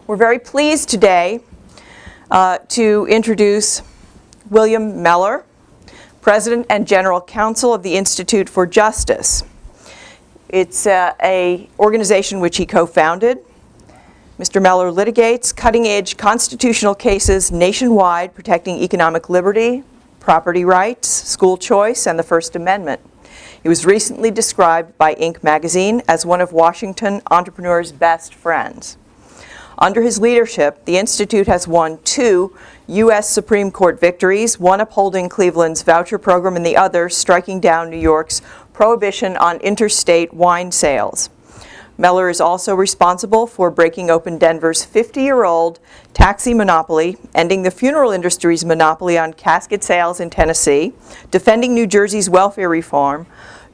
We're very pleased today to introduce William Mellor, President and General Counsel of the Institute for Justice. It's an organization which he co-founded. Mr. Mellor litigates cutting-edge constitutional cases nationwide protecting economic liberty, property rights, school choice, and the First Amendment. He was recently described by Inc. magazine as one of Washington entrepreneurs' best friends. Under his leadership, the Institute has won 2 U.S. Supreme Court victories, one upholding Cleveland's voucher program and the other striking down New York's prohibition on interstate wine sales. Mellor is also responsible for breaking open Denver's 50-year-old taxi monopoly, ending the funeral industry's monopoly on casket sales in Tennessee, defending New Jersey's welfare reform,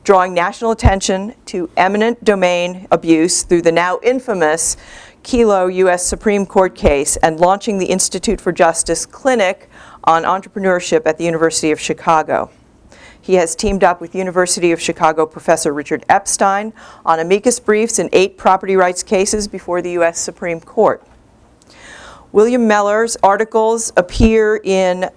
drawing national attention to eminent domain abuse through the now infamous Kelo U.S. Supreme Court case, and launching the Institute for Justice Clinic on Entrepreneurship at the University of Chicago. He has teamed up with University of Chicago Professor Richard Epstein on amicus briefs in 8 property rights cases before the U.S. Supreme Court. William Mellor's articles appear in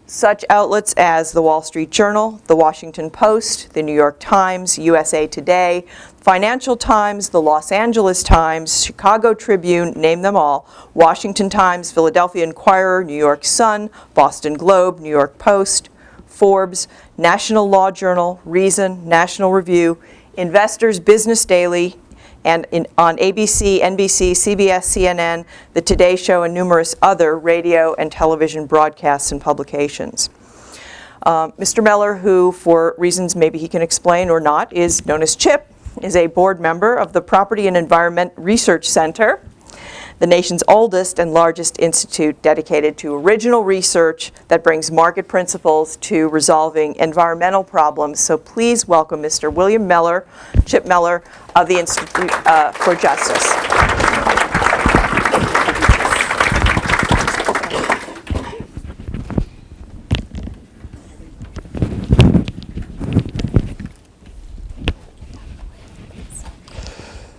such outlets as the Wall Street Journal, the Washington Post, the New York Times, USA Today, Financial Times, the Los Angeles Times, Chicago Tribune, name them all, Washington Times, Philadelphia Inquirer, New York Sun, Boston Globe, New York Post, Forbes, National Law Journal, Reason, National Review, Investors Business Daily, and on ABC, NBC, CBS, CNN, The Today Show, and numerous other radio and television broadcasts and publications. Mr. Mellor, who for reasons maybe he can explain or not, is known as Chip, is a board member of the Property and Environment Research Center, the nation's oldest and largest institute dedicated to original research that brings market principles to resolving environmental problems. So please welcome Mr. William Mellor, Chip Mellor of the Institute for Justice.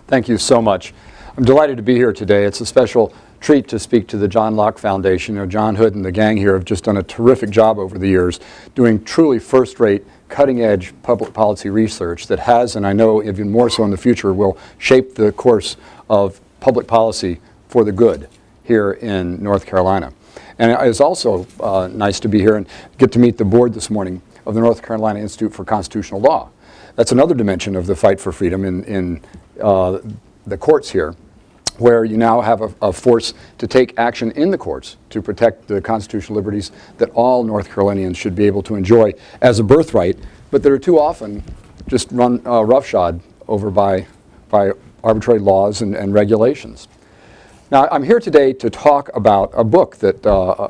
Thank you so much. I'm delighted to be here today. It's a special treat to speak to the John Locke Foundation. You know, John Hood and the gang here have just done a terrific job over the years doing truly first-rate, cutting-edge public policy research that has, and I know even more so in the future, will shape the course of public policy for the good here in North Carolina. And it's also nice to be here and get to meet the board this morning of the North Carolina Institute for Constitutional Law. That's another dimension of the fight for freedom in the courts here, where you now have a force to take action in the courts to protect the constitutional liberties that all North Carolinians should be able to enjoy as a birthright, but that are too often just run roughshod over by arbitrary laws and regulations. Now, I'm here today to talk about a book that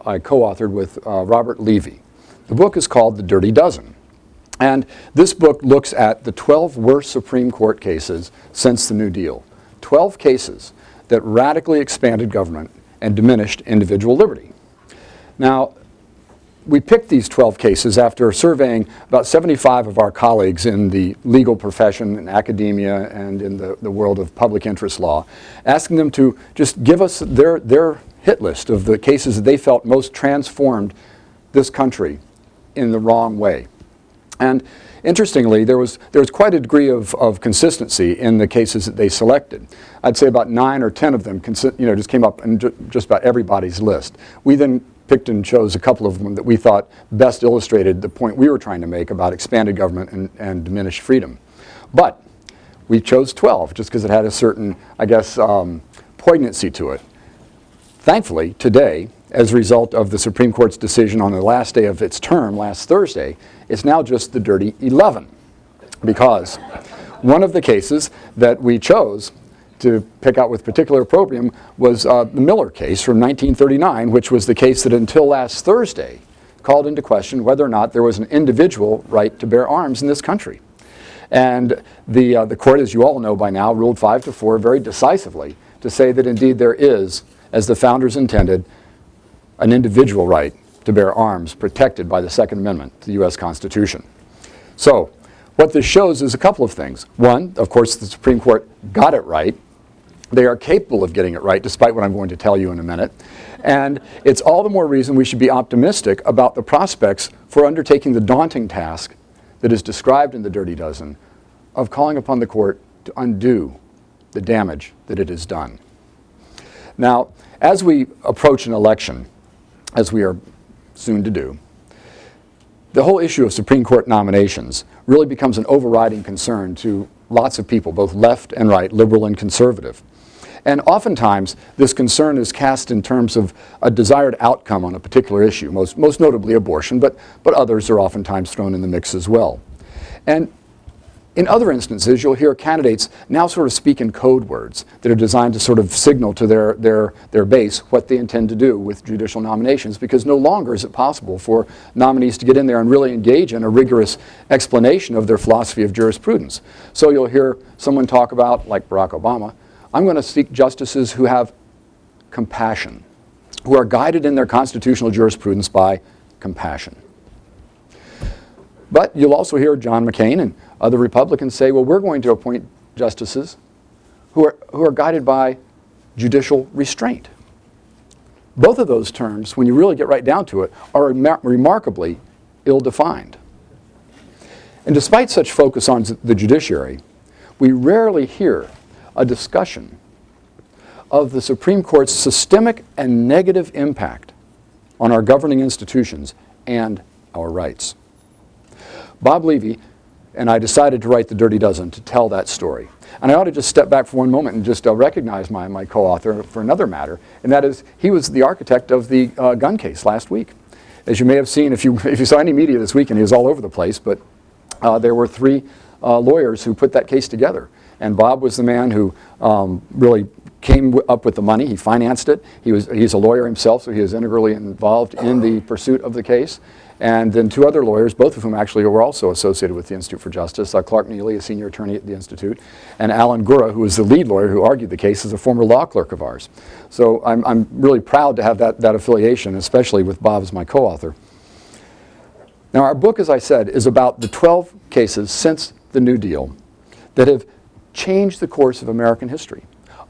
I co-authored with Robert Levy. The book is called The Dirty Dozen. And this book looks at the 12 worst Supreme Court cases since the New Deal. 12 cases that radically expanded government and diminished individual liberty. Now, we picked these 12 cases after surveying about 75 of our colleagues in the legal profession, in academia, and in the world of public interest law, asking them to just give us their hit list of the cases that they felt most transformed this country in the wrong way. And interestingly, there was quite a degree of consistency in the cases that they selected. I'd say about 9 or 10 of them just came up in just about everybody's list. We then picked and chose a couple of them that we thought best illustrated the point we were trying to make about expanded government and diminished freedom. But we chose 12 just because it had a certain, I guess, poignancy to it. Thankfully, today, as a result of the Supreme Court's decision on the last day of its term, last Thursday, it's now just the Dirty 11. Because one of the cases that we chose to pick out with particular opprobrium was the Miller case from 1939, which was the case that until last Thursday called into question whether or not there was an individual right to bear arms in this country. And the court, as you all know by now, ruled 5-4 very decisively to say that indeed there is, as the founders intended, an individual right to bear arms protected by the Second Amendment to the U.S. Constitution. So what this shows is a couple of things. One, of course, the Supreme Court got it right. They are capable of getting it right, despite what I'm going to tell you in a minute. And it's all the more reason we should be optimistic about the prospects for undertaking the daunting task that is described in the Dirty Dozen of calling upon the court to undo the damage that it has done. Now, as we approach an election, as we are soon to do, the whole issue of Supreme Court nominations really becomes an overriding concern to lots of people, both left and right, liberal and conservative. And oftentimes, this concern is cast in terms of a desired outcome on a particular issue, most notably abortion, but others are oftentimes thrown in the mix as well. And in other instances, you'll hear candidates now sort of speak in code words that are designed to sort of signal to their base what they intend to do with judicial nominations, because no longer is it possible for nominees to get in there and really engage in a rigorous explanation of their philosophy of jurisprudence. So you'll hear someone talk about, like Barack Obama, I'm going to seek justices who have compassion, who are guided in their constitutional jurisprudence by compassion. But you'll also hear John McCain and other Republicans say, well, we're going to appoint justices who are guided by judicial restraint. Both of those terms, when you really get right down to it, are remarkably ill-defined. And despite such focus on the judiciary, we rarely hear a discussion of the Supreme Court's systemic and negative impact on our governing institutions and our rights. Bob Levy and I decided to write the Dirty Dozen to tell that story. And I ought to just step back for one moment and just recognize my co-author for another matter, and that is he was the architect of the gun case last week. As you may have seen, if you saw any media this weekend, he was all over the place, but there were 3 lawyers who put that case together. And Bob was the man who really came up with the money. He financed it. He's a lawyer himself, so he is integrally involved in the pursuit of the case. And then 2 other lawyers, both of whom actually were also associated with the Institute for Justice, Clark Neely, a senior attorney at the Institute, and Alan Gura, who was the lead lawyer who argued the case, is a former law clerk of ours. So I'm really proud to have that affiliation, especially with Bob as my co-author. Now, our book, as I said, is about the 12 cases since the New Deal that have changed the course of American history,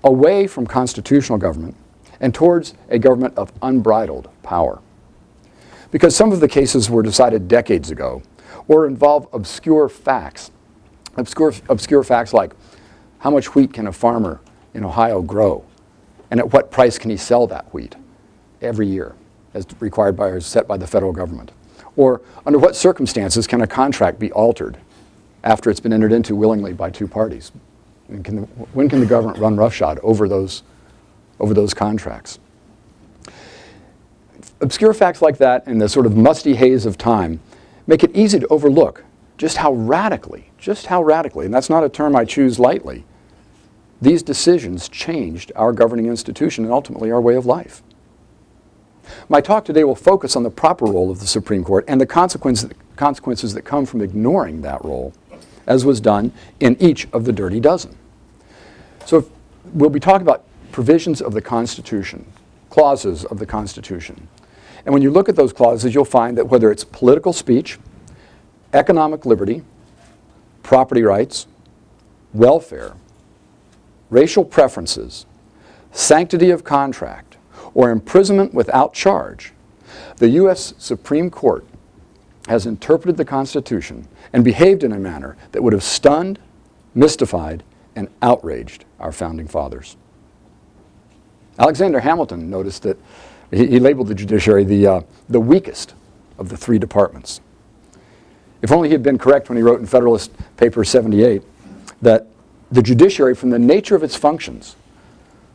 away from constitutional government and towards a government of unbridled power. Because some of the cases were decided decades ago or involve obscure facts like how much wheat can a farmer in Ohio grow and at what price can he sell that wheat every year as required by or set by the federal government, or under what circumstances can a contract be altered after it's been entered into willingly by 2 parties. And when can the government run roughshod over those contracts? Obscure facts like that and the sort of musty haze of time make it easy to overlook just how radically, and that's not a term I choose lightly, these decisions changed our governing institution and ultimately our way of life. My talk today will focus on the proper role of the Supreme Court and the consequences that come from ignoring that role, as was done in each of the Dirty Dozen. So we'll be talking about provisions of the Constitution, clauses of the Constitution. And when you look at those clauses, you'll find that whether it's political speech, economic liberty, property rights, welfare, racial preferences, sanctity of contract, or imprisonment without charge, the U.S. Supreme Court has interpreted the Constitution and behaved in a manner that would have stunned, mystified, and outraged our founding fathers. Alexander Hamilton noticed that he labeled the judiciary the weakest of the 3 departments. If only he had been correct when he wrote in Federalist Paper 78 that the judiciary, from the nature of its functions,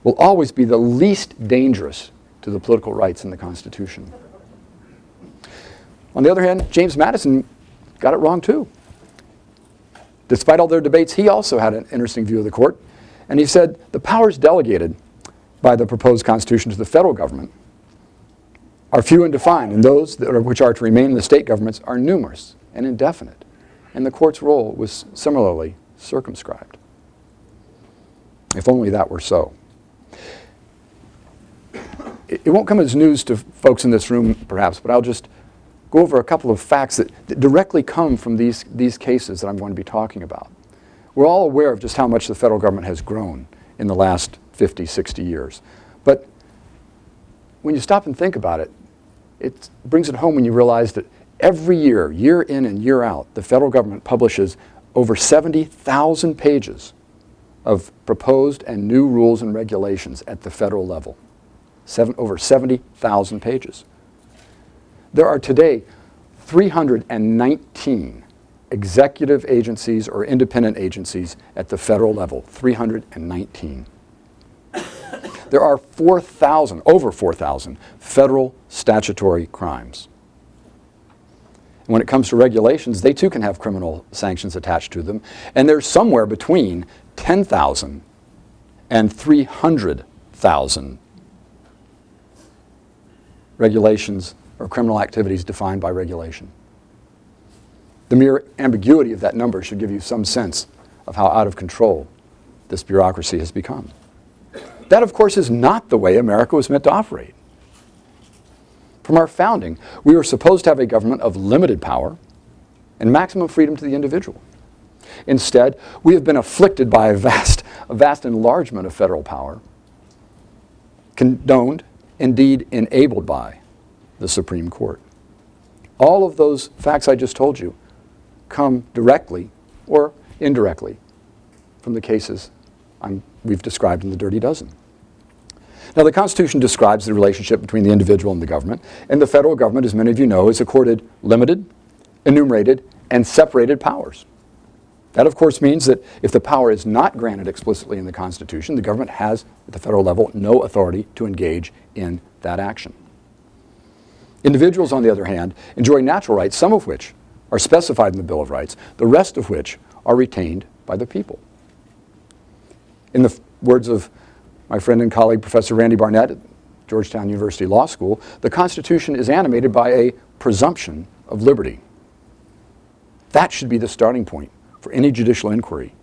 will always be the least dangerous to the political rights in the Constitution. On the other hand, James Madison got it wrong too. Despite all their debates, he also had an interesting view of the court, and he said the powers delegated by the proposed Constitution to the federal government are few and defined, and those which are to remain in the state governments are numerous and indefinite, and the court's role was similarly circumscribed. If only that were so. It won't come as news to folks in this room, perhaps, but I'll just go over a couple of facts that directly come from these cases that I'm going to be talking about. We're all aware of just how much the federal government has grown in the last 50, 60 years. But when you stop and think about it, it brings it home when you realize that every year, year in and year out, the federal government publishes over 70,000 pages of proposed and new rules and regulations at the federal level. Over 70,000 pages. There are today 319 executive agencies or independent agencies at the federal level, 319. There are over 4,000 federal statutory crimes. And when it comes to regulations, they too can have criminal sanctions attached to them, and there's somewhere between 10,000 and 300,000 regulations or criminal activities defined by regulation. The mere ambiguity of that number should give you some sense of how out of control this bureaucracy has become. That, of course, is not the way America was meant to operate. From our founding, we were supposed to have a government of limited power and maximum freedom to the individual. Instead, we have been afflicted by a vast enlargement of federal power, condoned, indeed enabled by, the Supreme Court. All of those facts I just told you come directly or indirectly from the cases we've described in the Dirty Dozen. Now, the Constitution describes the relationship between the individual and the government, and the federal government, as many of you know, is accorded limited, enumerated, and separated powers. That, of course, means that if the power is not granted explicitly in the Constitution, the government has, at the federal level, no authority to engage in that action. Individuals, on the other hand, enjoy natural rights, some of which are specified in the Bill of Rights, the rest of which are retained by the people. In the words of my friend and colleague, Professor Randy Barnett at Georgetown University Law School, the Constitution is animated by a presumption of liberty. That should be the starting point for any judicial inquiry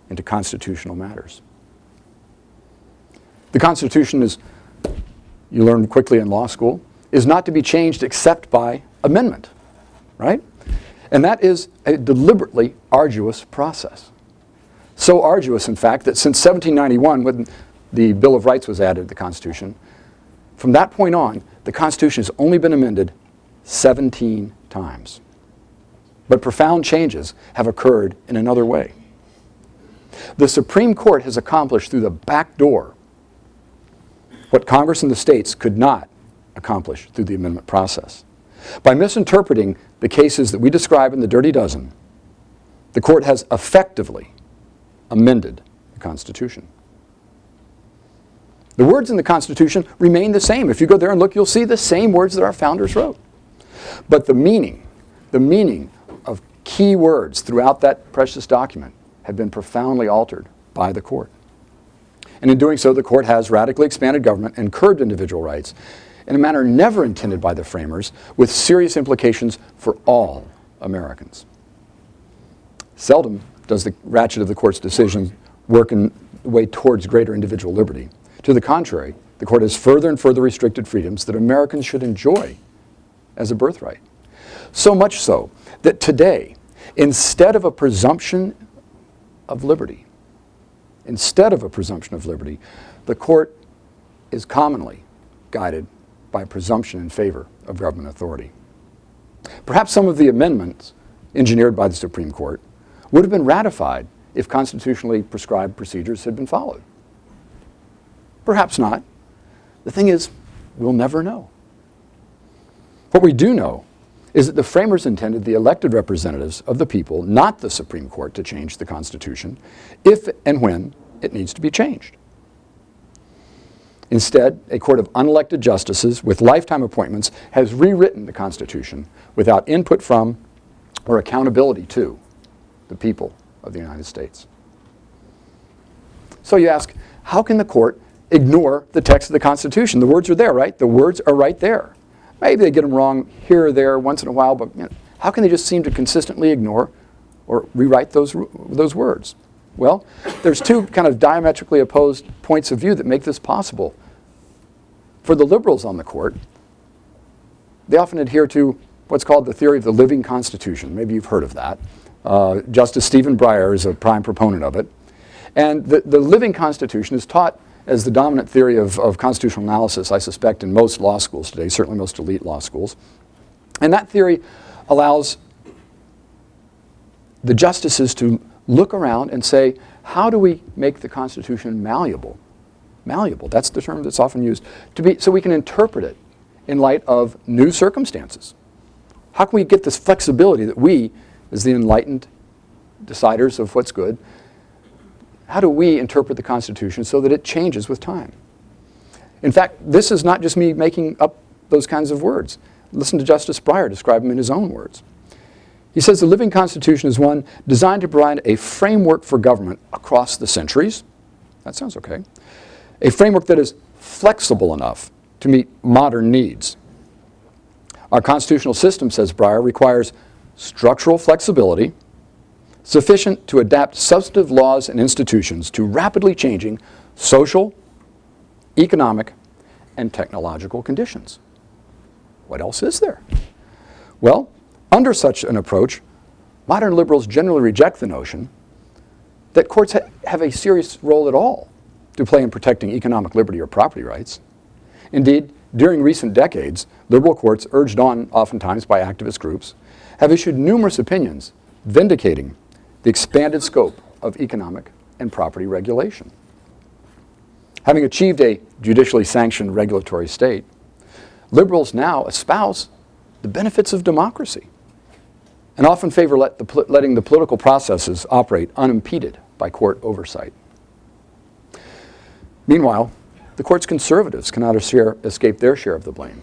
into constitutional matters. The Constitution is, you learn quickly in law school, is not to be changed except by amendment, right? And that is a deliberately arduous process. So arduous, in fact, that since 1791, when the Bill of Rights was added to the Constitution, from that point on, the Constitution has only been amended 17 times. But profound changes have occurred in another way. The Supreme Court has accomplished through the back door what Congress and the states could not accomplish through the amendment process. By misinterpreting the cases that we describe in the Dirty Dozen, the court has effectively amended the Constitution. The words in the Constitution remain the same. If you go there and look, you'll see the same words that our founders wrote. But the meaning of key words throughout that precious document have been profoundly altered by the court. And in doing so, the court has radically expanded government and curbed individual rights in a manner never intended by the framers, with serious implications for all Americans. Seldom does the ratchet of the court's decision work in the way towards greater individual liberty. To the contrary, the court has further and further restricted freedoms that Americans should enjoy as a birthright. So much so that today, instead of a presumption of liberty, the court is commonly guided by presumption in favor of government authority. Perhaps some of the amendments engineered by the Supreme Court would have been ratified if constitutionally prescribed procedures had been followed. Perhaps not. The thing is, we'll never know. What we do know is that the framers intended the elected representatives of the people, not the Supreme Court, to change the Constitution if and when it needs to be changed. Instead, a court of unelected justices with lifetime appointments has rewritten the Constitution without input from or accountability to the people of the United States. So you ask, how can the court ignore the text of the Constitution? The words are there, right? The words are right there. Maybe they get them wrong here or there once in a while, but how can they just seem to consistently ignore or rewrite those words? Well, there's two kind of diametrically opposed points of view that make this possible. For the liberals on the court, they often adhere to what's called the theory of the living Constitution. Maybe you've heard of that. Justice Stephen Breyer is a prime proponent of it. And the living Constitution is taught as the dominant theory of constitutional analysis, I suspect, in most law schools today, certainly most elite law schools. And that theory allows the justices to look around and say, how do we make the Constitution malleable? Malleable, that's the term that's often used, so we can interpret it in light of new circumstances. How can we get this flexibility that we, as the enlightened deciders of what's good, how do we interpret the Constitution so that it changes with time? In fact, this is not just me making up those kinds of words. Listen to Justice Breyer describe them in his own words. He says the living Constitution is one designed to provide a framework for government across the centuries. That sounds okay. A framework that is flexible enough to meet modern needs. Our constitutional system, says Breyer, requires structural flexibility sufficient to adapt substantive laws and institutions to rapidly changing social, economic, and technological conditions. What else is there? Well, under such an approach, modern liberals generally reject the notion that courts have a serious role at all to play in protecting economic liberty or property rights. Indeed, during recent decades, liberal courts, urged on oftentimes by activist groups, have issued numerous opinions vindicating the expanded scope of economic and property regulation. Having achieved a judicially sanctioned regulatory state, liberals now espouse the benefits of democracy and often favor letting the political processes operate unimpeded by court oversight. Meanwhile, the court's conservatives cannot escape their share of the blame.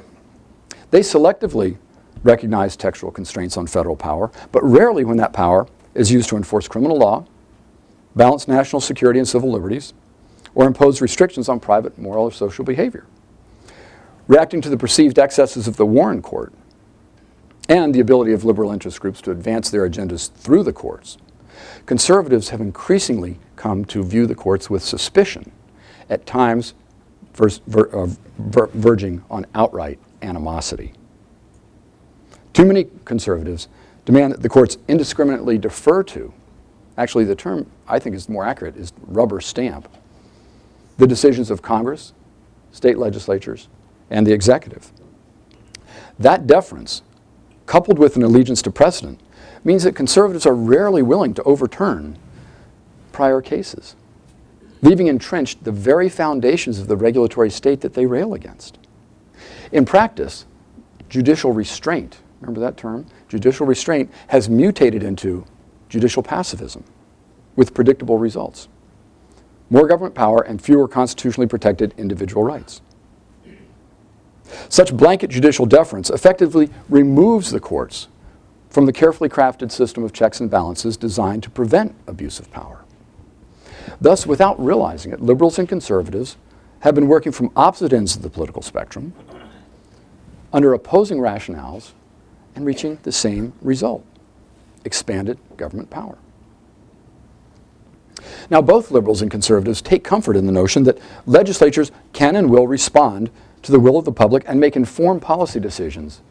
They selectively recognize textual constraints on federal power, but rarely when that power is used to enforce criminal law, balance national security and civil liberties, or impose restrictions on private moral or social behavior. Reacting to the perceived excesses of the Warren Court and the ability of liberal interest groups to advance their agendas through the courts, conservatives have increasingly come to view the courts with suspicion, at times verging on outright animosity. Too many conservatives demand that the courts indiscriminately defer to, actually the term I think is more accurate is rubber stamp, the decisions of Congress, state legislatures, and the executive. That deference, coupled with an allegiance to precedent, means that conservatives are rarely willing to overturn prior cases, leaving entrenched the very foundations of the regulatory state that they rail against. In practice, judicial restraint, remember that term? Judicial restraint has mutated into judicial pacifism with predictable results. More government power and fewer constitutionally protected individual rights. Such blanket judicial deference effectively removes the courts from the carefully crafted system of checks and balances designed to prevent abuse of power. Thus, without realizing it, liberals and conservatives have been working from opposite ends of the political spectrum under opposing rationales and reaching the same result: expanded government power. Now, both liberals and conservatives take comfort in the notion that legislatures can and will respond to the will of the public and make informed policy decisions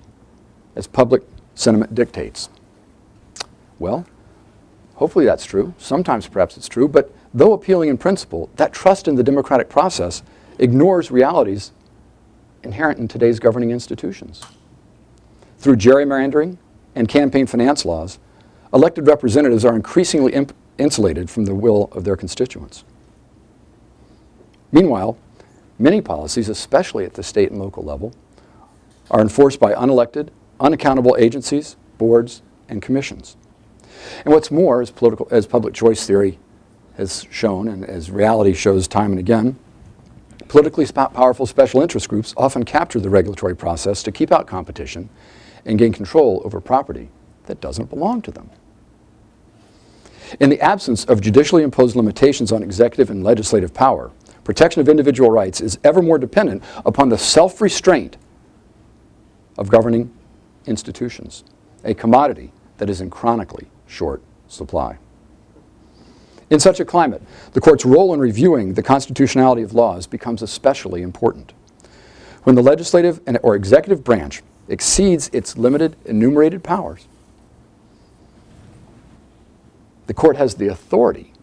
as public sentiment dictates. Well, hopefully that's true. Sometimes perhaps it's true, but though appealing in principle, that trust in the democratic process ignores realities inherent in today's governing institutions. Through gerrymandering and campaign finance laws, elected representatives are increasingly insulated from the will of their constituents. Meanwhile, many policies, especially at the state and local level, are enforced by unelected, unaccountable agencies, boards, and commissions. And what's more, as public choice theory has shown, and as reality shows time and again, politically powerful special interest groups often capture the regulatory process to keep out competition and gain control over property that doesn't belong to them. In the absence of judicially imposed limitations on executive and legislative power, protection of individual rights is ever more dependent upon the self-restraint of governing institutions, a commodity that is in chronically short supply. In such a climate, the court's role in reviewing the constitutionality of laws becomes especially important. When the legislative or executive branch exceeds its limited enumerated powers, the court has the authority,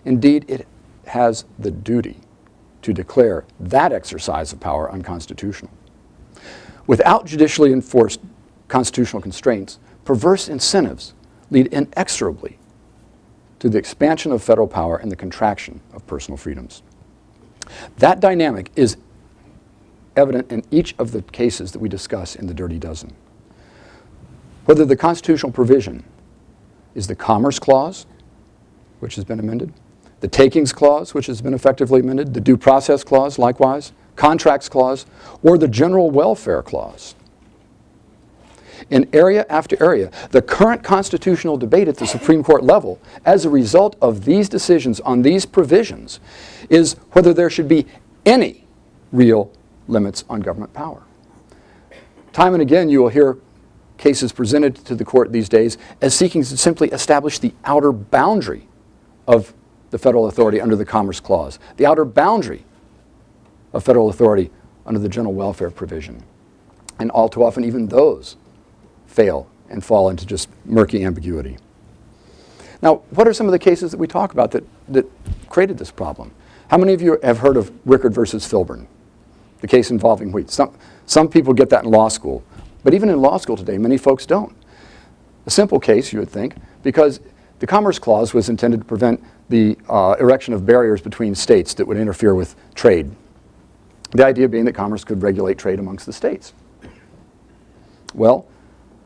indeed it has the duty, to declare that exercise of power unconstitutional. Without judicially enforced constitutional constraints, perverse incentives lead inexorably to the expansion of federal power and the contraction of personal freedoms. That dynamic is evident in each of the cases that we discuss in the Dirty Dozen. Whether the constitutional provision is the Commerce Clause, which has been amended, the Takings Clause, which has been effectively amended, the Due Process Clause, likewise, Contracts Clause, or the General Welfare Clause. In area after area, the current constitutional debate at the Supreme Court level, as a result of these decisions on these provisions, is whether there should be any real limits on government power. Time and again, you will hear cases presented to the court these days as seeking to simply establish the outer boundary of the federal authority under the Commerce Clause, the outer boundary of federal authority under the general welfare provision. And all too often, even those fail and fall into just murky ambiguity. Now, what are some of the cases that we talk about that created this problem? How many of you have heard of Rickard versus Filburn, the case involving wheat? Some people get that in law school, but even in law school today, many folks don't. A simple case, you would think, because the Commerce Clause was intended to prevent the erection of barriers between states that would interfere with trade. The idea being that commerce could regulate trade amongst the states. Well,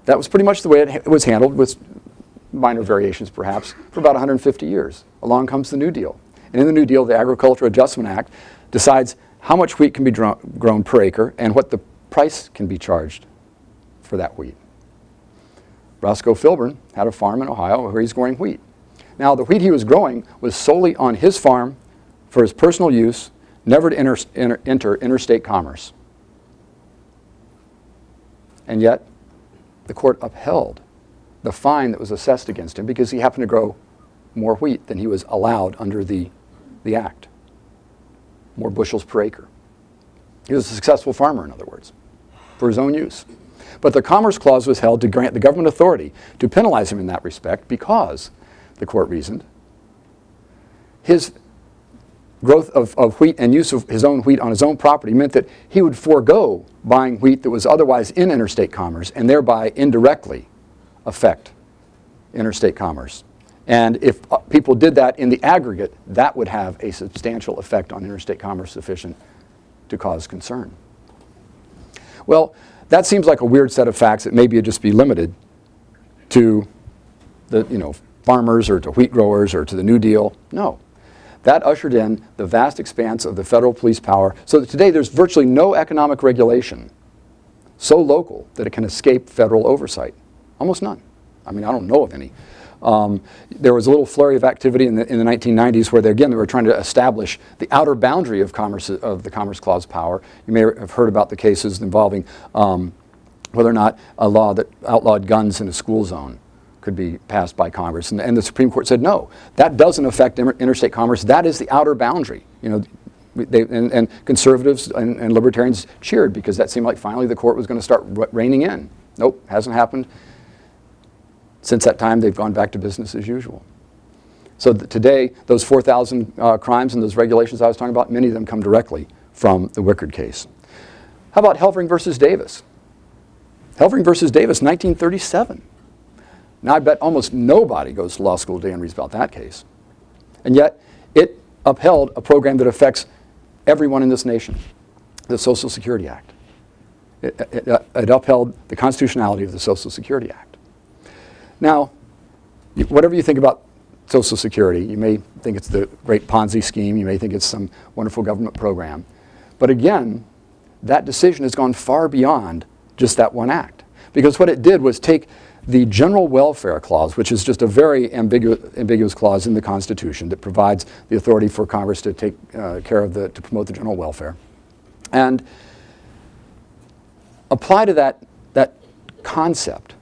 that was pretty much the way it was handled, with minor variations perhaps, for about 150 years. Along comes the New Deal. And in the New Deal, the Agricultural Adjustment Act decides how much wheat can be grown per acre and what the price can be charged for that wheat. Roscoe Filburn had a farm in Ohio where he's growing wheat. Now, the wheat he was growing was solely on his farm for his personal use, never to enter interstate commerce. And yet, the court upheld the fine that was assessed against him because he happened to grow more wheat than he was allowed under the act. More bushels per acre. He was a successful farmer, in other words, for his own use. But the Commerce Clause was held to grant the government authority to penalize him in that respect because, the court reasoned, his growth of wheat and use of his own wheat on his own property meant that he would forego buying wheat that was otherwise in interstate commerce and thereby indirectly affect interstate commerce. And if people did that in the aggregate, that would have a substantial effect on interstate commerce sufficient to cause concern. Well, that seems like a weird set of facts that maybe it'd just be limited to the farmers or to wheat growers or to the New Deal. No. That ushered in the vast expanse of the federal police power so that today there's virtually no economic regulation so local that it can escape federal oversight. Almost none. I mean, I don't know of any. There was a little flurry of activity in the 1990s where they were trying to establish the outer boundary of the Commerce Clause power. You may have heard about the cases involving whether or not a law that outlawed guns in a school zone could be passed by Congress. And the Supreme Court said, no, that doesn't affect interstate commerce. That is the outer boundary. And conservatives and libertarians cheered because that seemed like finally the court was going to start reining in. Nope, hasn't happened. Since that time, they've gone back to business as usual. So today, those 4,000 crimes and those regulations I was talking about, many of them come directly from the Rickard case. How about Helvering versus Davis? Helvering versus Davis, 1937. Now, I bet almost nobody goes to law school today and reads about that case. And yet, it upheld a program that affects everyone in this nation, the Social Security Act. It upheld the constitutionality of the Social Security Act. Now, whatever you think about Social Security, you may think it's the great Ponzi scheme, you may think it's some wonderful government program. But again, that decision has gone far beyond just that one act. Because what it did was take the General Welfare Clause, which is just a very ambiguous clause in the Constitution that provides the authority for Congress to take care of to promote the general welfare, and apply to that concept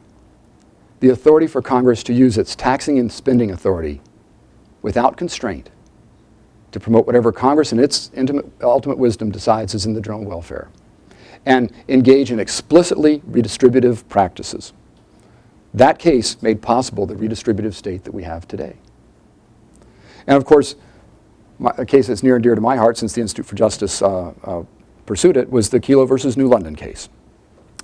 the authority for Congress to use its taxing and spending authority without constraint to promote whatever Congress in its ultimate wisdom decides is in the general welfare, and engage in explicitly redistributive practices. That case made possible the redistributive state that we have today. And of course, a case that's near and dear to my heart since the Institute for Justice pursued it was the Kelo versus New London case.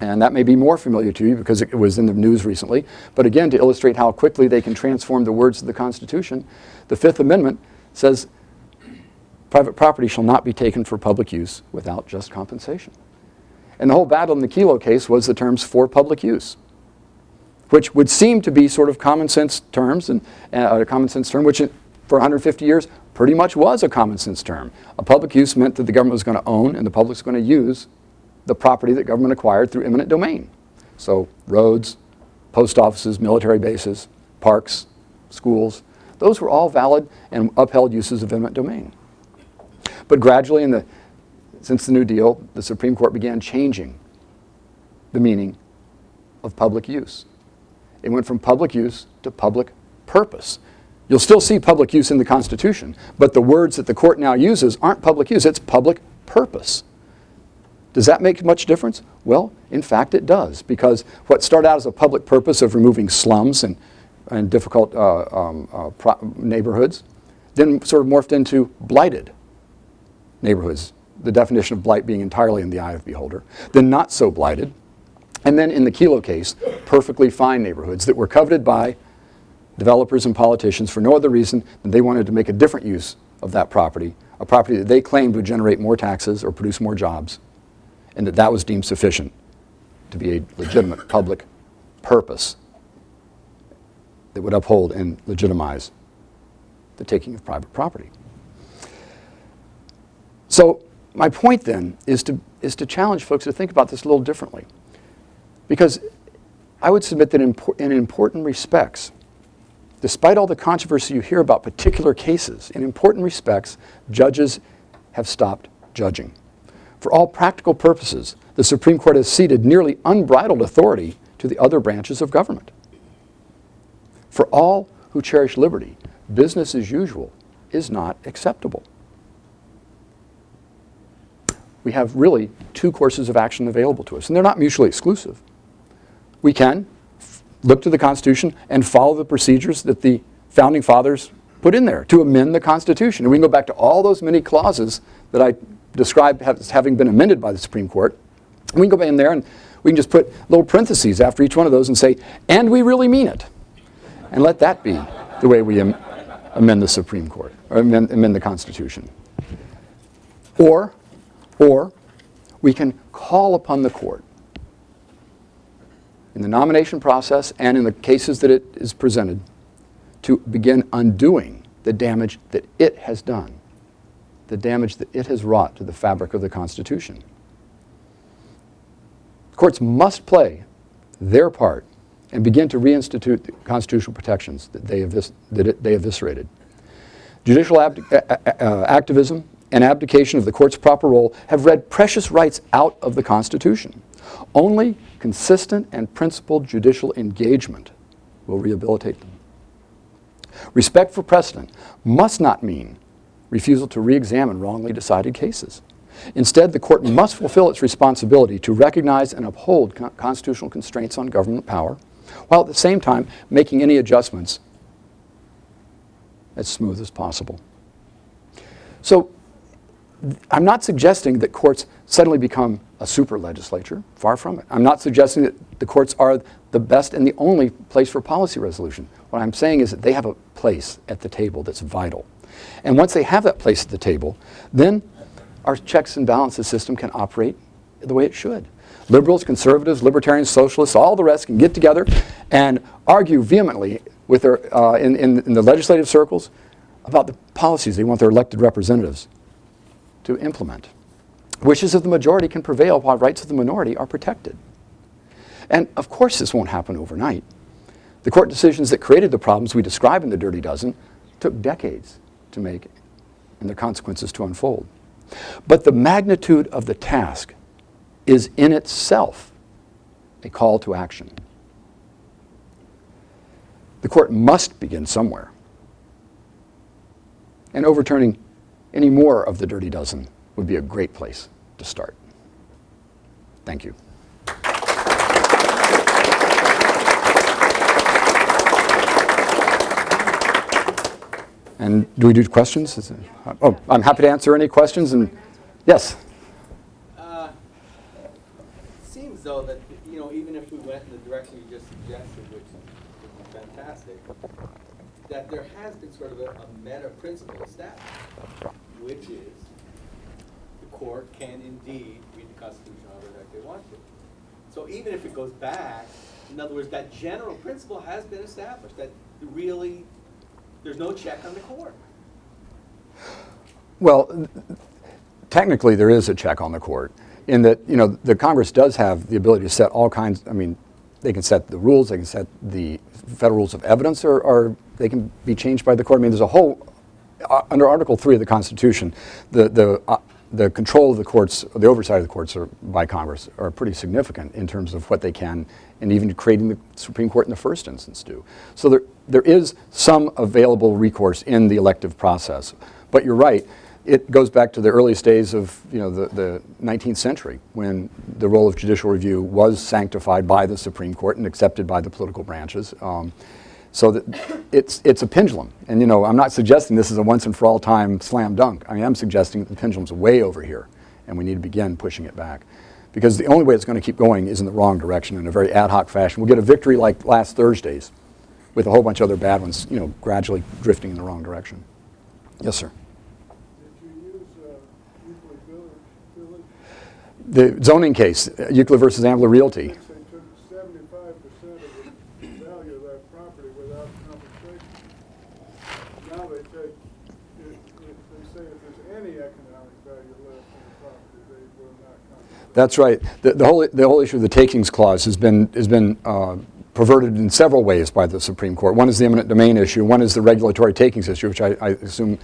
And that may be more familiar to you because it was in the news recently. But again, to illustrate how quickly they can transform the words of the Constitution, the Fifth Amendment says private property shall not be taken for public use without just compensation. And the whole battle in the Kelo case was the terms for public use, which would seem to be sort of common sense terms, and a common sense term which for 150 years pretty much was a common sense term. A public use meant that the government was going to own and the public was going to use the property that government acquired through eminent domain. So roads, post offices, military bases, parks, schools, those were all valid and upheld uses of eminent domain. But gradually, since the New Deal, the Supreme Court began changing the meaning of public use. It went from public use to public purpose. You'll still see public use in the Constitution, but the words that the court now uses aren't public use, it's public purpose. Does that make much difference? Well, in fact, it does, because what started out as a public purpose of removing slums and difficult neighborhoods, then sort of morphed into blighted neighborhoods, the definition of blight being entirely in the eye of the beholder, then not so blighted, and then in the Kelo case, perfectly fine neighborhoods that were coveted by developers and politicians for no other reason than they wanted to make a different use of that property, a property that they claimed would generate more taxes or produce more jobs, and that was deemed sufficient to be a legitimate public purpose that would uphold and legitimize the taking of private property. So my point then is to challenge folks to think about this a little differently, because I would submit that in important respects, despite all the controversy you hear about particular cases, in important respects, judges have stopped judging. For all practical purposes, the Supreme Court has ceded nearly unbridled authority to the other branches of government. For all who cherish liberty, business as usual is not acceptable. We have really two courses of action available to us, and they're not mutually exclusive. We can look to the Constitution and follow the procedures that the Founding Fathers put in there to amend the Constitution. And we can go back to all those many clauses that I described as having been amended by the Supreme Court. And we can go back in there and we can just put little parentheses after each one of those and say, and we really mean it. And let that be the way we amend the Supreme Court, or amend the Constitution. Or we can call upon the court in the nomination process and in the cases that it is presented to begin undoing the damage that it has done, the damage that it has wrought to the fabric of the Constitution. Courts must play their part and begin to reinstitute the constitutional protections that they eviscerated. Judicial activism and abdication of the court's proper role have read precious rights out of the Constitution. Only consistent and principled judicial engagement will rehabilitate them. Respect for precedent must not mean refusal to re-examine wrongly decided cases. Instead, the court must fulfill its responsibility to recognize and uphold constitutional constraints on government power, while at the same time making any adjustments as smooth as possible. So, I'm not suggesting that courts suddenly become a super legislature, far from it. I'm not suggesting that the courts are the best and the only place for policy resolution. What I'm saying is that they have a place at the table that's vital. And once they have that place at the table, then our checks and balances system can operate the way it should. Liberals, conservatives, libertarians, socialists, all the rest can get together and argue vehemently with their, in the legislative circles about the policies they want their elected representatives to implement. Wishes of the majority can prevail while rights of the minority are protected. And of course this won't happen overnight. The court decisions that created the problems we describe in the Dirty Dozen took decades to make and the consequences to unfold. But the magnitude of the task is in itself a call to action. The court must begin somewhere. And overturning any more of the Dirty Dozen would be a great place to start. Thank you. And do we do questions? Oh, I'm happy to answer any questions. And yes? It seems, though, that, even if we went in the direction you just suggested, which would be fantastic, that there has been sort of a meta principle established, which is the court can indeed read the Constitution however they want to. So even if it goes back, in other words, that general principle has been established, that really there's no check on the court. Well, technically there is a check on the court in that, the Congress does have the ability to set all kinds, they can set the rules, they can set the federal rules of evidence, or they can be changed by the court. There's a whole, under Article 3 of the Constitution, the control of the courts, the oversight of the courts by Congress are pretty significant in terms of what they can, and even creating the Supreme Court in the first instance do. So there is some available recourse in the elective process. But you're right, it goes back to the earliest days of the 19th century, when the role of judicial review was sanctified by the Supreme Court and accepted by the political branches. So that it's a pendulum. And I'm not suggesting this is a once and for all time slam dunk. I'm suggesting that the pendulum's way over here, and we need to begin pushing it back. Because the only way it's going to keep going is in the wrong direction, in a very ad hoc fashion. We'll get a victory like last Thursday's, with a whole bunch of other bad ones, gradually drifting in the wrong direction. Yes, sir. Did you use Euclid Village? The zoning case, Euclid versus Ambler Realty. They took 75% of the value of that property without compensation. Now they say if there's any economic value left in the property, they will not compensate. That's right. The whole issue of the takings clause has been perverted in several ways by the Supreme Court. One is the eminent domain issue. One is the regulatory takings issue, which I think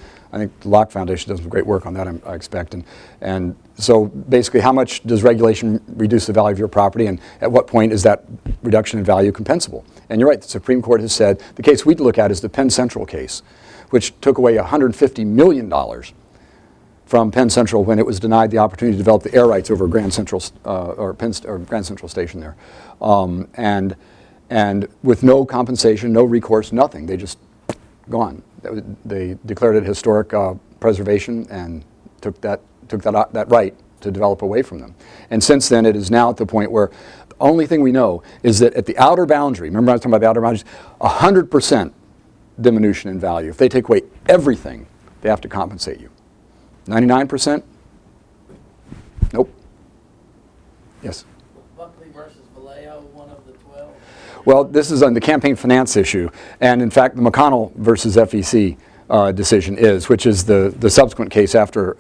the Locke Foundation does some great work on that, I expect. And so basically, how much does regulation reduce the value of your property, and at what point is that reduction in value compensable? And you're right, the Supreme Court has said, the case we'd look at is the Penn Central case, which took away $150 million from Penn Central when it was denied the opportunity to develop the air rights over Grand Central Grand Central Station there, and with no compensation, no recourse, nothing. They just gone. They declared it historic preservation and took that right to develop away from them. And since then, it is now at the point where the only thing we know is that at the outer boundary, remember I was talking about the outer boundaries, 100% diminution in value. If they take away everything, they have to compensate you. 99%? Nope. Yes? Buckley versus Vallejo, one of the 12? Well, this is on the campaign finance issue, and in fact, the McConnell versus FEC decision which is the subsequent case after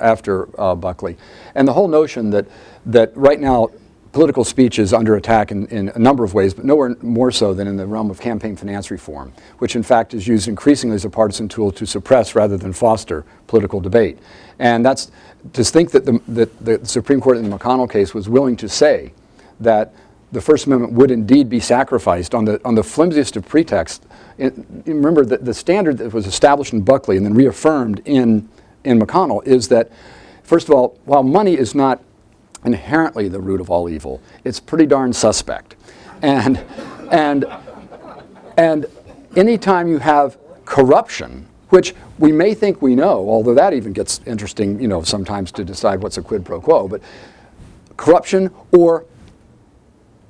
Buckley. And the whole notion that right now political speech is under attack in a number of ways, but nowhere more so than in the realm of campaign finance reform, which in fact is used increasingly as a partisan tool to suppress rather than foster political debate. And that's to think that the Supreme Court in the McConnell case was willing to say that the First Amendment would indeed be sacrificed on the flimsiest of pretexts. Remember that the standard that was established in Buckley and then reaffirmed in McConnell is that, first of all, while money is not inherently the root of all evil, it's pretty darn suspect. And anytime you have corruption, which we may think we know, although that even gets interesting, sometimes to decide what's a quid pro quo, but corruption or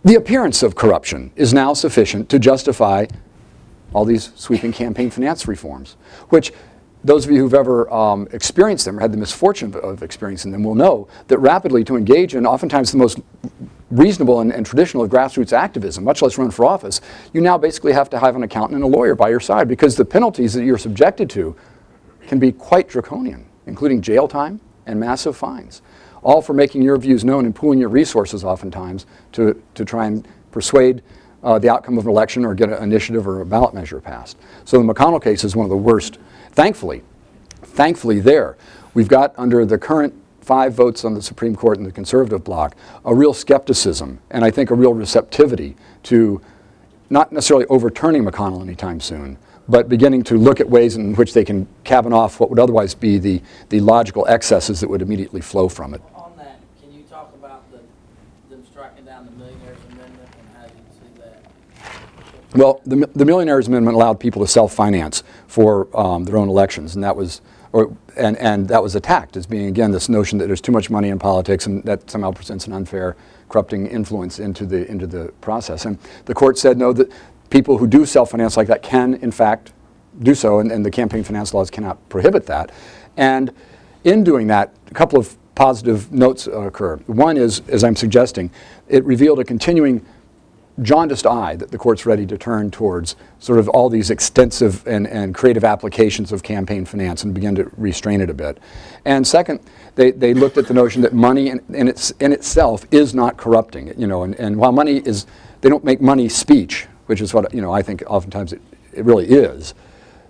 the appearance of corruption is now sufficient to justify all these sweeping campaign finance reforms, which those of you who've ever experienced them or had the misfortune of experiencing them will know that rapidly to engage in oftentimes the most reasonable and traditional grassroots activism, much less run for office, you now basically have to have an accountant and a lawyer by your side, because the penalties that you're subjected to can be quite draconian, including jail time and massive fines, all for making your views known and pooling your resources oftentimes to try and persuade the outcome of an election or get an initiative or a ballot measure passed. So the McConnell case is one of the worst. Thankfully there, we've got under the current 5 votes on the Supreme Court in the conservative bloc, a real skepticism and I think a real receptivity to not necessarily overturning McConnell anytime soon, but beginning to look at ways in which they can cabin off what would otherwise be the logical excesses that would immediately flow from it. On that, can you talk about the them striking down the millionaire's amendment, and how do you see that? Well, the Millionaires Amendment allowed people to self-finance for their own elections, and that was, and that was attacked as being, again, this notion that there's too much money in politics and that somehow presents an unfair, corrupting influence into the process. And the court said no, that people who do self-finance like that can, in fact, do so, and the campaign finance laws cannot prohibit that. And in doing that, a couple of positive notes occur. One is, as I'm suggesting, it revealed a continuing jaundiced eye that the court's ready to turn towards sort of all these extensive and creative applications of campaign finance and begin to restrain it a bit. And second, they looked at the notion that money in itself is not corrupting. You know, and while money is, they don't make money speech, which is what, you know, I think oftentimes it really is.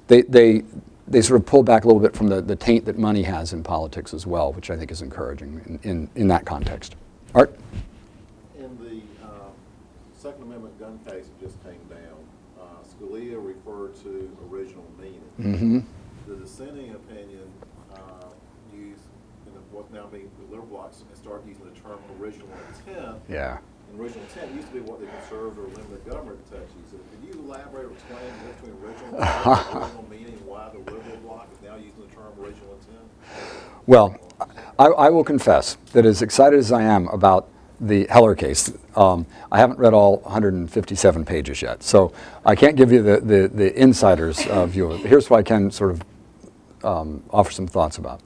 They sort of pull back a little bit from the taint that money has in politics as well, which I think is encouraging in that context. Art? In the Second Amendment gun case that just came down, Scalia referred to original meaning. Mm-hmm. The dissenting opinion used, what's now being the liberal blocs, started using the term original intent. Yeah. And original intent used to be what the conservative or limited government text used. Could you elaborate or explain the difference between original intent and original meaning, why the liberal bloc is now using the term original intent? Well, I will confess that as excited as I am about the Heller case, I haven't read all 157 pages yet, so I can't give you the insider's view of it. Here's what I can sort of offer some thoughts about.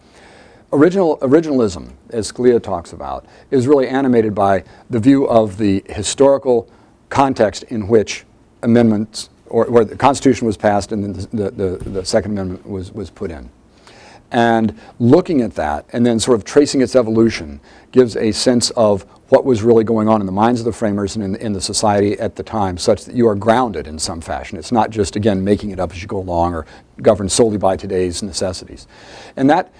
Originalism, as Scalia talks about, is really animated by the view of the historical context in which amendments, or where the Constitution was passed and then the Second Amendment was put in. And looking at that and then sort of tracing its evolution gives a sense of what was really going on in the minds of the framers and in the society at the time, such that you are grounded in some fashion. It's not just, again, making it up as you go along or governed solely by today's necessities. And that,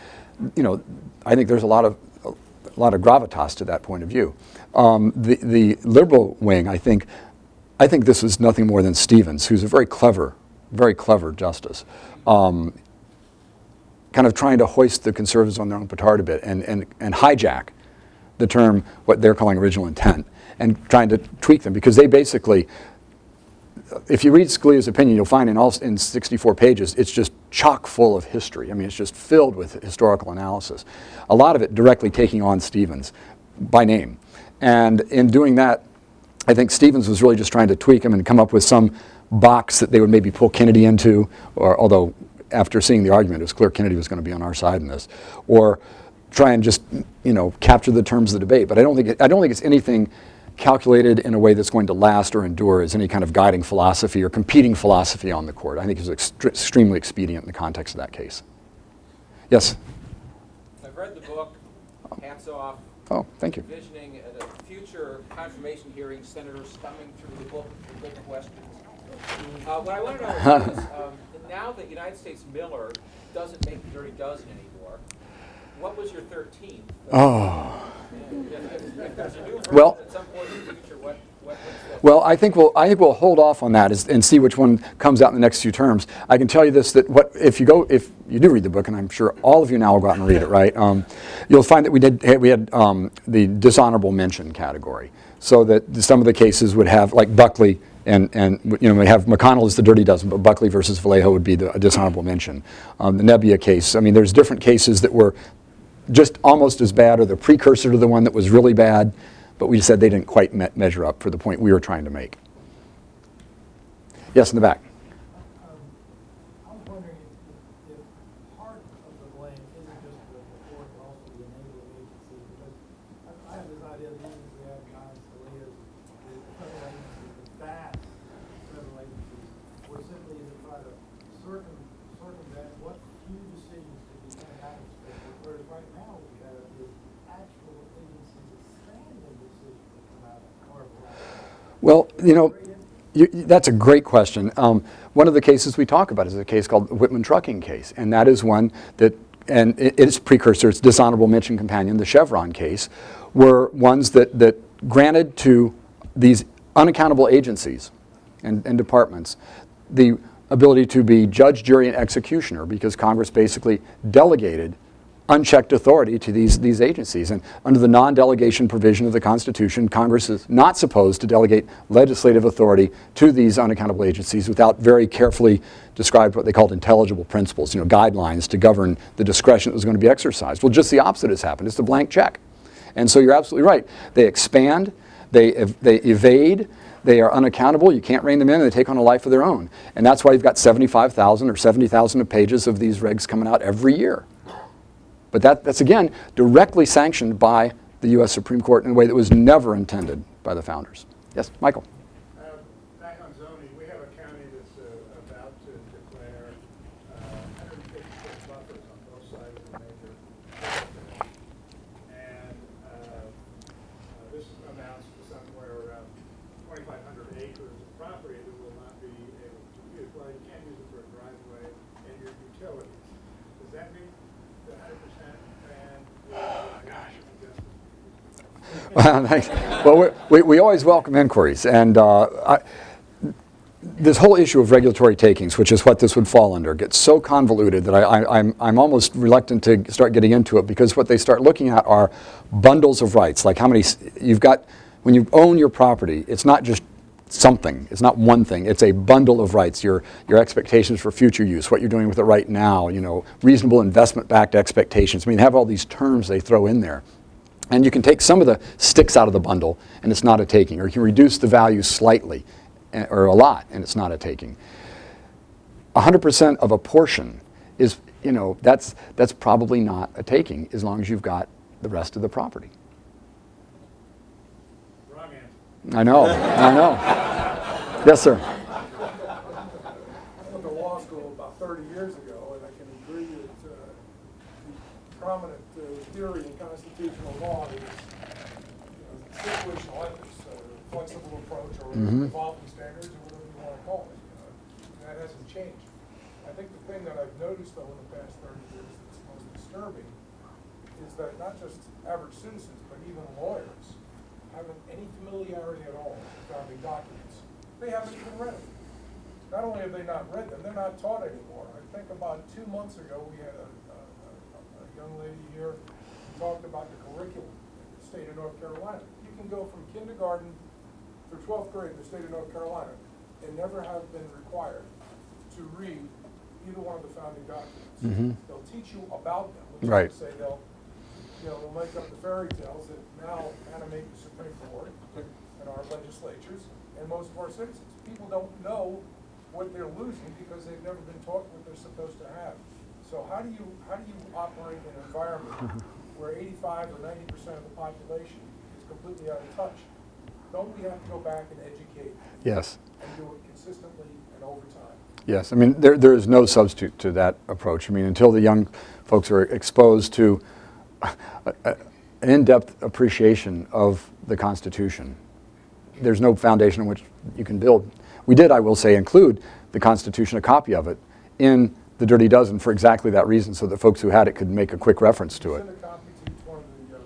you know, I think there's a lot of gravitas to that point of view. The liberal wing, I think this was nothing more than Stevens, who's a very clever justice, kind of trying to hoist the conservatives on their own petard a bit and hijack the term, what they're calling original intent, and trying to tweak them, because they basically, if you read Scalia's opinion, you'll find in 64 pages, it's just chock full of history. I mean, it's just filled with historical analysis. A lot of it directly taking on Stevens by name. And in doing that, I think Stevens was really just trying to tweak him and come up with some box that they would maybe pull Kennedy into, or although after seeing the argument, it was clear Kennedy was going to be on our side in this, or try and just, you know, capture the terms of the debate. But I don't think it's anything calculated in a way that's going to last or endure as any kind of guiding philosophy or competing philosophy on the court. I think it was extremely expedient in the context of that case. Yes? I've read the book, hats off. Oh, thank you. Envisioning at a future confirmation hearing, senators thumbing through the book with big questions. What I want to know is, now that United States Miller doesn't make the Dirty Dozen anymore, what was your 13th? Oh. If there's a new version Well, at some point in the future, what's that? Well, I think we'll hold off on that and see which one comes out in the next few terms. I can tell you this, that if you do read the book, and I'm sure all of you now will go out and read it, right? You'll find that we had the dishonorable mention category, so that some of the cases would have, like Buckley, and you know, we have McConnell as the Dirty Dozen, but Buckley versus Vallejo would be a dishonorable mention. The Nebbia case, I mean, there's different cases that were just almost as bad, or the precursor to the one that was really bad, but we said they didn't quite measure up for the point we were trying to make. Yes, in the back. I was wondering if part of the blame isn't just the court, but also the enabling agency, because I have this idea that even if we have John Scalia's, the federal agencies, the vast federal agencies, were simply to try to circumvent what few decisions could be coming out of the state. Whereas right now what we have is actual agencies that stand in decisions that come out of our Well, you know, that's a great question. One of the cases we talk about is a case called the Whitman Trucking case, and that is one that, and its precursor, its dishonorable mention companion, the Chevron case, were ones that granted to these unaccountable agencies and departments the ability to be judge, jury, and executioner, because Congress basically delegated unchecked authority to these agencies. And under the non-delegation provision of the Constitution, Congress is not supposed to delegate legislative authority to these unaccountable agencies without very carefully described what they called intelligible principles, guidelines to govern the discretion that was going to be exercised. Well, just the opposite has happened. It's a blank check. And so you're absolutely right. They expand, they evade, they are unaccountable, you can't rein them in, and they take on a life of their own. And that's why you've got 75,000 or 70,000 pages of these regs coming out every year. But that's, again, directly sanctioned by the U.S. Supreme Court in a way that was never intended by the founders. Yes, Michael? Back on zoning, we have a county that's about to declare 150-foot buffers on both sides of the major interstate. And this amounts to somewhere around 2,500 acres of property that will not be able to be used. Well, you can't use it for a driveway and your utilities. Does that mean the 100% ban? Well, thanks. Well, we always welcome inquiries. And this whole issue of regulatory takings, which is what this would fall under, gets so convoluted that I'm almost reluctant to start getting into it, because what they start looking at are bundles of rights, like how many you've got. When you own your property, it's not just something, it's not one thing, it's a bundle of rights, your expectations for future use, what you're doing with it right now, reasonable investment-backed expectations. I mean, they have all these terms they throw in there. And you can take some of the sticks out of the bundle and it's not a taking, or you can reduce the value slightly or a lot and it's not a taking. 100% of a portion is, that's probably not a taking as long as you've got the rest of the property. Wrong answer. I know. Yes, sir. I went to law school about 30 years ago, and I can agree that the prominent theory in constitutional law is situational ethics, flexible approach, or evolving standards, or whatever you want to call it. That hasn't changed. I think the thing that I've noticed, though, in the past 30 years that's most disturbing is that not just average citizens, but even lawyers haven't any familiarity at all with founding documents. They haven't even read them. Not only have they not read them, they're not taught anymore. I think about 2 months ago, we had a young lady here who talked about the curriculum in the state of North Carolina. You can go from kindergarten through 12th grade in the state of North Carolina and never have been required to read either one of the founding documents. They'll teach you about them, which Right. is to say they'll make up the fairy tales that now animate the Supreme Court and our legislatures and most of our citizens. People don't know what they're losing because they've never been taught what they're supposed to have. So how do you operate in an environment where 85 or 90% of the population is completely out of touch? Don't we have to go back and educate? Yes. And do it consistently and over time? Yes. I mean, there is no substitute to that approach. I mean, until the young folks are exposed to an in-depth appreciation of the Constitution, there's no foundation on which you can build. We did, I will say, include the Constitution, a copy of it, in the Dirty Dozen for exactly that reason, so that folks who had it could make a quick reference to it. Send a copy to each one of the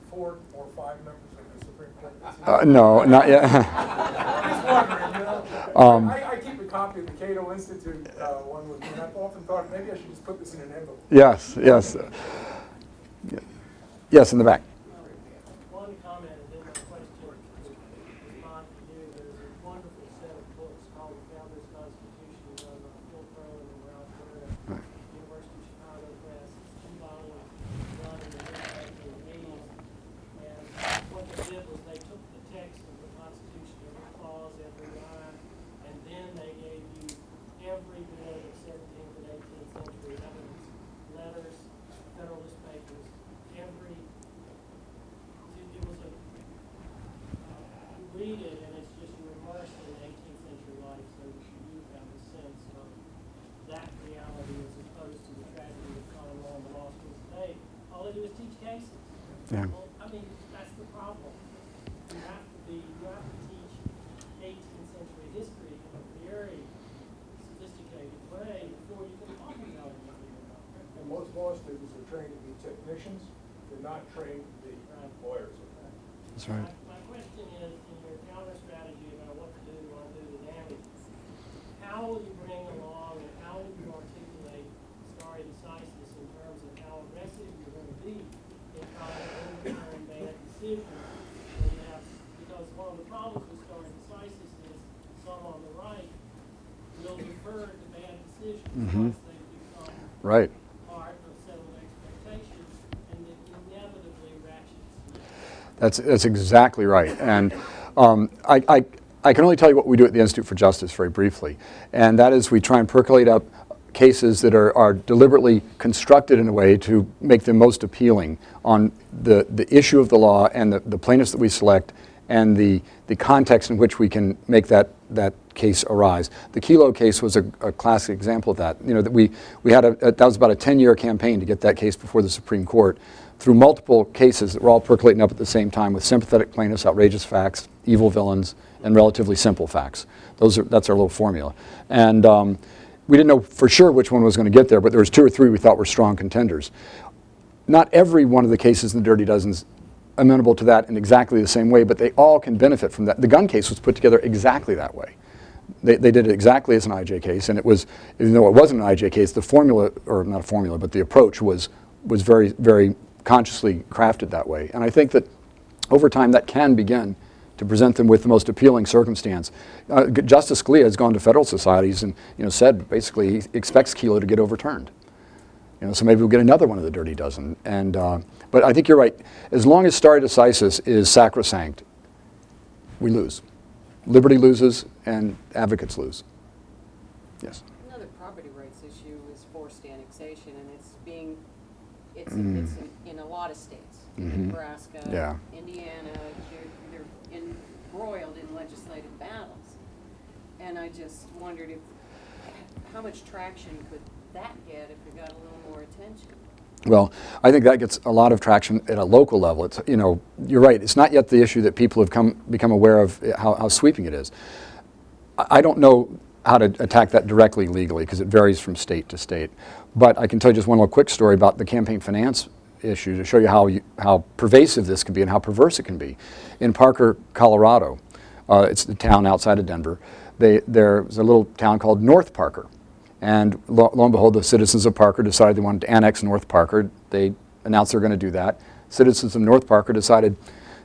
4 or 5 members of the Supreme Court. No, not yet. I'm just wondering, I keep a copy of the Cato Institute one with me, and I've often thought maybe I should just put this in an envelope. Yes. Yes, in the back. One comment and then my question to respond to you. There's a wonderful set of books called The Founders Constitution on Phil Crone and Ralph Werner, University of Chicago Press. It's 2 volumes, done in the mid-1980s. And what they did was they took the text of the Constitution, every clause, every line, and then they gave you every bit of 17th and 18th century evidence, letters, Federalist Papers, every, it was a, you read it and it's just you're immersed in 18th century life, so you do have a sense of that reality as opposed to the tragedy of common law in the law schools today. All they do is teach cases. Yeah. Well, I mean, that's the problem. You have to teach 18th century history in a very sophisticated way before you can talk about anything about it. And most law students are trained to be technicians, they're not trained to be lawyers. That's right. My question is, in your counter strategy about what to do to undo the damage, how will you bring along and how will you articulate stare decisis in terms of how aggressive you're going be in trying to overturn bad decisions. And that's because one of the problems with stare decisis is some on the right will defer to bad decisions once they become Right. part of settled expectations, and it inevitably ratchets. That's exactly right. And I can only tell you what we do at the Institute for Justice very briefly. And that is we try and percolate up cases that are deliberately constructed in a way to make them most appealing on the issue of the law and the plaintiffs that we select and the context in which we can make that case arise. The Kelo case was a classic example of that. You know, that we had that was about a 10-year campaign to get that case before the Supreme Court through multiple cases that were all percolating up at the same time with sympathetic plaintiffs, outrageous facts, evil villains, and relatively simple facts. That's our little formula. And we didn't know for sure which one was going to get there, but there was 2 or 3 we thought were strong contenders. Not every one of the cases in the Dirty Dozen's amenable to that in exactly the same way, but they all can benefit from that. The gun case was put together exactly that way. They did it exactly as an IJ case, and it was, even though it wasn't an IJ case, the formula, or not a formula, but the approach was very, very consciously crafted that way. And I think that over time that can begin to present them with the most appealing circumstance. Justice Scalia has gone to federal societies and said basically he expects Kelo to get overturned. So maybe we'll get another one of the Dirty Dozen. And but I think you're right. As long as stare decisis is sacrosanct, we lose. Liberty loses and advocates lose. Yes. Another property rights issue is forced annexation, and it's in a lot of states. Nebraska, Yeah. Indiana, they're embroiled in legislative battles. And I just wondered how much traction could that get if it got a little more attention? Well, I think that gets a lot of traction at a local level. It's, you're right. It's not yet the issue that people have become aware of how sweeping it is. I don't know how to attack that directly legally because it varies from state to state. But I can tell you just one little quick story about the campaign finance issue to show you how pervasive this can be and how perverse it can be. In Parker, Colorado, it's the town outside of Denver, there's a little town called North Parker. And lo and behold, the citizens of Parker decided they wanted to annex North Parker. They announced they're going to do that. Citizens of North Parker decided,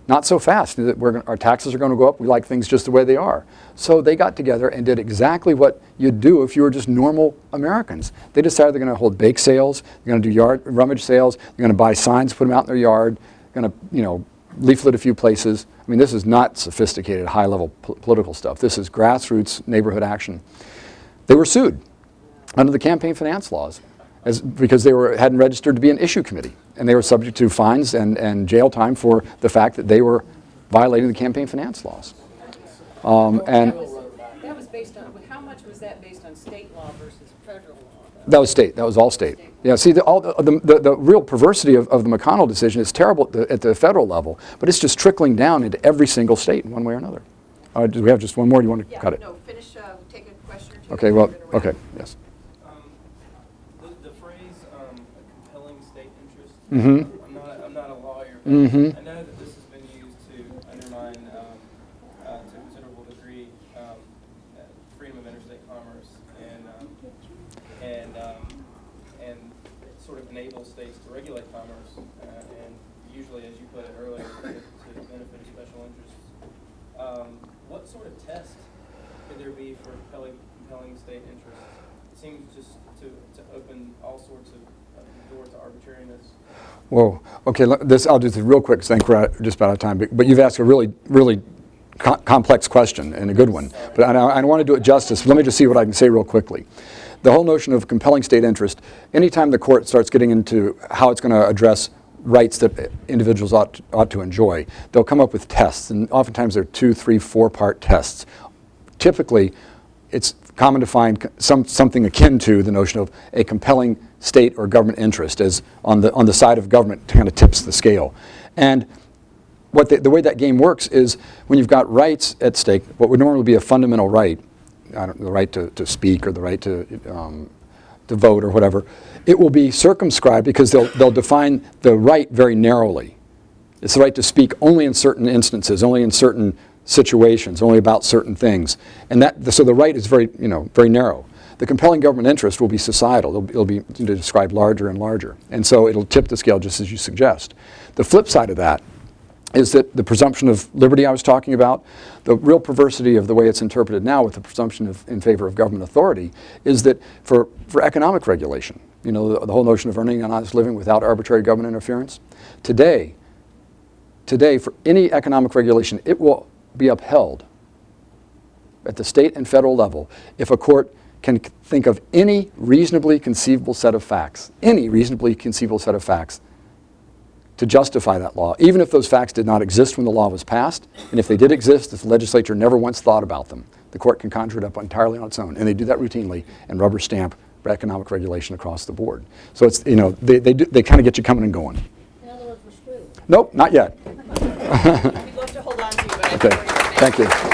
not so fast. Our taxes are going to go up. We like things just the way they are. So they got together and did exactly what you'd do if you were just normal Americans. They decided they're going to hold bake sales. They're going to do rummage sales. They're going to buy signs, put them out in their yard. They're going to, leaflet a few places. I mean, this is not sophisticated, high-level political stuff. This is grassroots neighborhood action. They were sued under the campaign finance laws because they hadn't registered to be an issue committee. And they were subject to fines and jail time for the fact that they were violating the campaign finance laws. That was based on, how much was that based on state law versus federal law? That was state. That was all state. Yeah, see, the real perversity of the McConnell decision is terrible at the federal level, but it's just trickling down into every single state in one way or another. Do we have just one more? Do you want to cut it? No, finish, take a question or two. Okay, well, okay, yes. The phrase a compelling state interest, Mm-hmm. I'm not a lawyer, but Mm-hmm. I know that this has been used to undermine, to a considerable degree, freedom of interstate commerce and sort of enable states to regulate commerce, and usually, as you put it earlier, to benefit of special interests. What sort of test could there be for compelling state interests? It seems just to open all sorts of doors to arbitrariness. Whoa. Okay, I'll do this real quick because I think we're just about out of time. But you've asked a really, really complex question and a good one. But I want to do it justice. Let me just see what I can say real quickly. The whole notion of compelling state interest, anytime the court starts getting into how it's going to address rights that individuals ought to enjoy, they'll come up with tests. And oftentimes they're 2-, 3-, 4-part tests. Typically, it's common to find something akin to the notion of a compelling state or government interest as on the side of government kind of tips the scale. And the way that game works is when you've got rights at stake, what would normally be a fundamental right, the right to speak or the right to vote or whatever, it will be circumscribed because they'll define the right very narrowly. It's the right to speak only in certain instances, only in certain situations, only about certain things. And so the right is very narrow. the compelling government interest will be societal. It'll be described larger and larger. And so it'll tip the scale just as you suggest. The flip side of that is that the presumption of liberty I was talking about, the real perversity of the way it's interpreted now with the presumption in favor of government authority is that for economic regulation, the whole notion of earning an honest living without arbitrary government interference, today for any economic regulation, it will be upheld at the state and federal level if a court can think of any reasonably conceivable set of facts, to justify that law, even if those facts did not exist when the law was passed, and if they did exist, if the legislature never once thought about them, the court can conjure it up entirely on its own, and they do that routinely and rubber stamp economic regulation across the board. So it's, they kind of get you coming and going. In other words, we're screwed. Nope, not yet. We'd love to hold on to you, but I think Okay, we're gonna thank you.